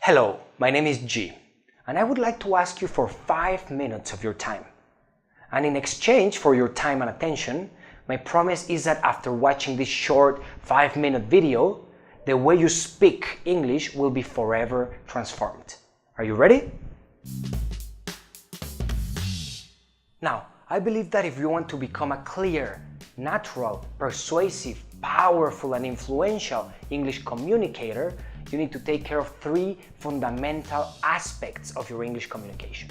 Hello, my name is G, and I would like to ask you for 5 minutes of your time. And in exchange for your time and attention, my promise is that after watching this short 5-minute video, the way you speak English will be forever transformed. Are you ready? Now, I believe that if you want to become a clear, natural, persuasive, powerful, and influential English communicator, you need to take care of 3 fundamental aspects of your English communication.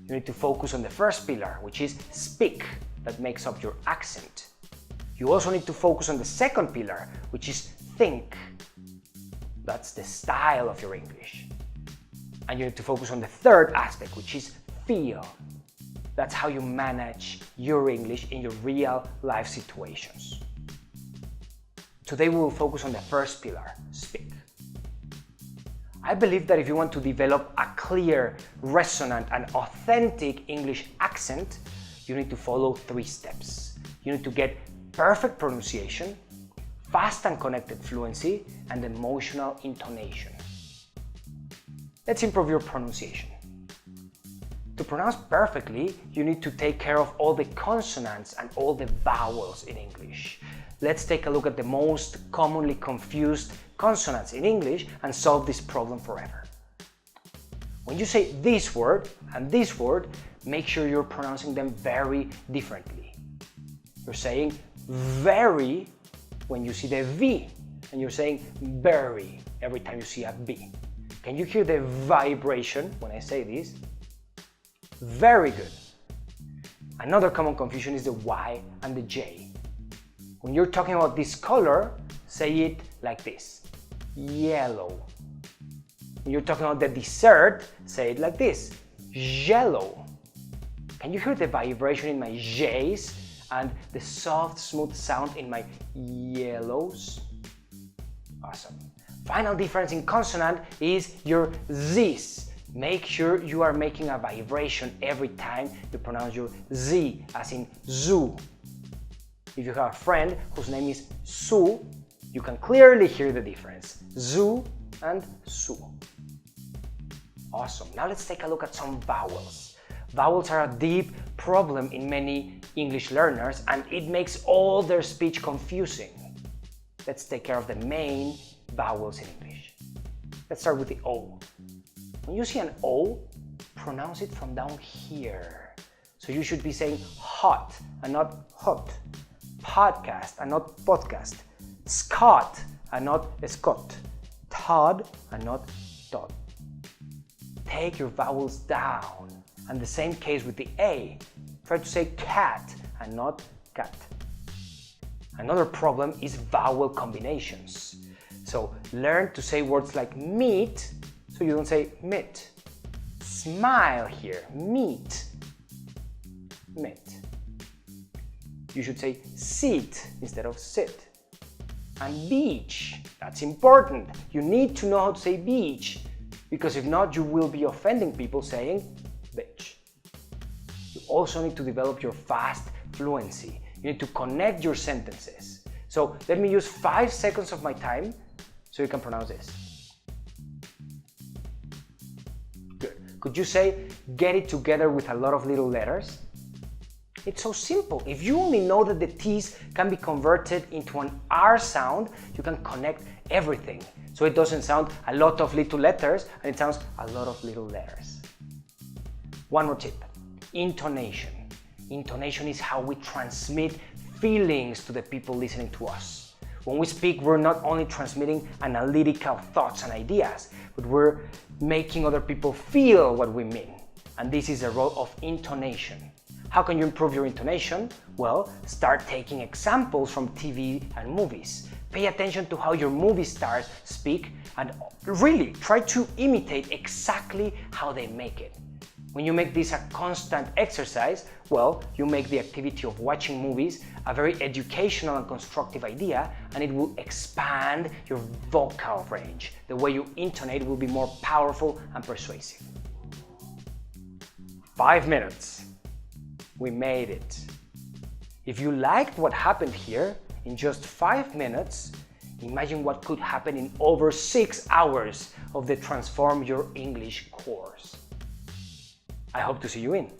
You need to focus on the first pillar, which is speak, that makes up your accent. You also need to focus on the second pillar, which is think. That's the style of your English. And you need to focus on the third aspect, which is feel. That's how you manage your English in your real life situations. Today we will focus on the first pillar, speak. I believe that if you want to develop a clear, resonant, and authentic English accent, you need to follow 3 steps. You need to get perfect pronunciation, fast and connected fluency, and emotional intonation. Let's improve your pronunciation. To pronounce perfectly, you need to take care of all the consonants and all the vowels in English. Let's take a look at the most commonly confused consonants in English and solve this problem forever. When you say this word and this word, make sure you're pronouncing them very differently. You're saying very when you see the V, and you're saying very every time you see a B. Can you hear the vibration when I say this? Very good. Another common confusion is the Y and the J. When you're talking about this color, say it like this, yellow. When you're talking about the dessert, say it like this, jello. Can you hear the vibration in my J's and the soft, smooth sound in my yellows? Awesome. Final difference in consonant is your Z's. Make sure you are making a vibration every time you pronounce your Z, as in zoo. If you have a friend whose name is Sue, you can clearly hear the difference. Zoo and Sue. Awesome. Now let's take a look at some vowels. Vowels are a deep problem in many English learners, and it makes all their speech confusing. Let's take care of the main vowels in English. Let's start with the O. When you see an O, pronounce it from down here. So you should be saying hot and not hot. Podcast and not podcast. Scott and not Scott. Todd and not Todd. Take your vowels down. And the same case with the A. Try to say cat and not cat. Another problem is vowel combinations. So learn to say words like meat, so you don't say meat. Smile here, meat, meat. You should say seat instead of sit. And beach, that's important. You need to know how to say beach, because if not, you will be offending people saying bitch. You also need to develop your fast fluency. You need to connect your sentences. So let me use 5 seconds of my time so you can pronounce this. Good. Could you say get it together with a lot of little letters? It's so simple. If you only know that the T's can be converted into an R sound, you can connect everything. So it doesn't sound a lot of little letters, and it sounds a lot of little letters. One more tip, intonation. Intonation is how we transmit feelings to the people listening to us. When we speak, we're not only transmitting analytical thoughts and ideas, but we're making other people feel what we mean. And this is the role of intonation. How can you improve your intonation? Well, start taking examples from TV and movies. Pay attention to how your movie stars speak and really try to imitate exactly how they make it. When you make this a constant exercise, well, you make the activity of watching movies a very educational and constructive idea, and it will expand your vocal range. The way you intonate will be more powerful and persuasive. 5 minutes. We made it. If you liked what happened here, in just 5 minutes, Imagine what could happen in over 6 hours of the Transform Your English course. I hope to see you in.